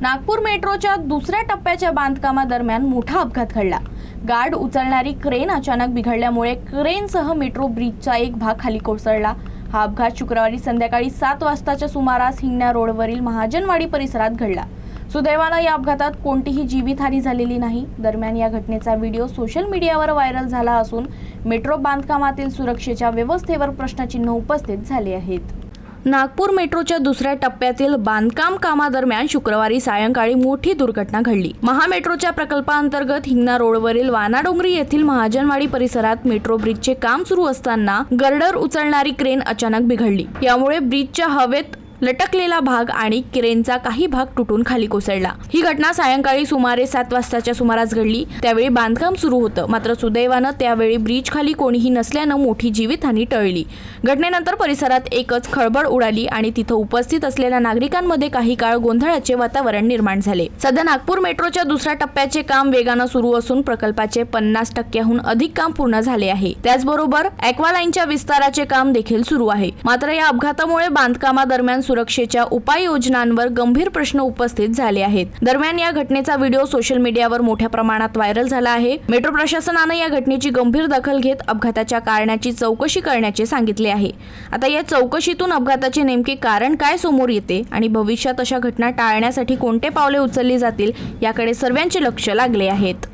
नागपूर मेट्रोच्या दुसऱ्या टप्प्याच्या बांधकामादरम्यान मोठा अपघात घडला। गार्ड उचलणारी क्रेन अचानक बिघडल्यामुळे क्रेनसह मेट्रो ब्रिजचा एक भाग खाली कोसळला। हा अपघात शुक्रवारी संध्याकाळी 7 वाजताच्या सुमारास हिंगणा रोडवरील महाजनवाडी परिसरात घडला। सुदैवाने या अपघातात कोणतीही जीवितहानी झालेली नाही। दरम्यान या घटनेचा व्हिडिओ सोशल मीडियावर व्हायरल झाला असून मेट्रो बांधकामातील सुरक्षेच्या व्यवस्थेवर प्रश्नचिन्ह उपस्थित झाले आहेत। नागपूर मेट्रोच्या दुसऱ्या टप्प्यातील बांधकाम कामादरम्यान शुक्रवारी सायंकाळी मोठी दुर्घटना घडली। महामेट्रोच्या प्रकल्पाअंतर्गत हिंगणा रोडवरील वानाडोंगरी येथील महाजनवाडी परिसरात मेट्रो ब्रिजचे काम सुरू असताना गर्डर उचलणारी क्रेन अचानक बिघडली। यामुळे ब्रिजच्या हवेत लटकलेला भाग आणि क्रेनचा काही भाग तुटून खाली कोसळला। ही घटना सायंकाळी सुमारे 7 वाजताच्या सुमारास घडली। त्यावेळी बांधकाम सुरू होतं, मात्र सुदैवानं त्यावेळी ब्रिज खाली कोणीही नसल्यानं मोठी जीवितहानी टळली। घटनेनंतर परिसरात एकच खळबळ उडाली आणि तिथं उपस्थित असलेल्या नागरिकांमध्ये काही काळ गोंधळाचे वातावरण निर्माण झाले। सध्या नागपूर मेट्रोच्या दुसऱ्या टप्प्याचे काम वेगानं सुरू असून प्रकल्पाचे 50%हून अधिक काम पूर्ण झाले आहे। त्याचबरोबर ॲक्वालाईनच्या विस्ताराचे काम देखील सुरू आहे। मात्र या अपघातामुळे बांधकामादरम्यान सुरक्षेच्या उपाययोजनांवर गंभीर प्रश्न उपस्थित झाले आहेत। दरम्यान या घटनेचा व्हिडिओ सोशल मीडियावर मोठ्या प्रमाणात व्हायरल झाला आहे। मेट्रो प्रशासनाने या घटनेची गंभीर दखल घेत अपघाताच्या कारणाची चौकशी करण्याचे सांगितले आहे। आता या चौकशीतून अपघाताचे नेमके कारण काय समोर येते आणि भविष्यात अशा घटना टाळण्यासाठी कोणते पावले उचलली जातील याकडे सर्वांचे लक्ष लागले आहेत।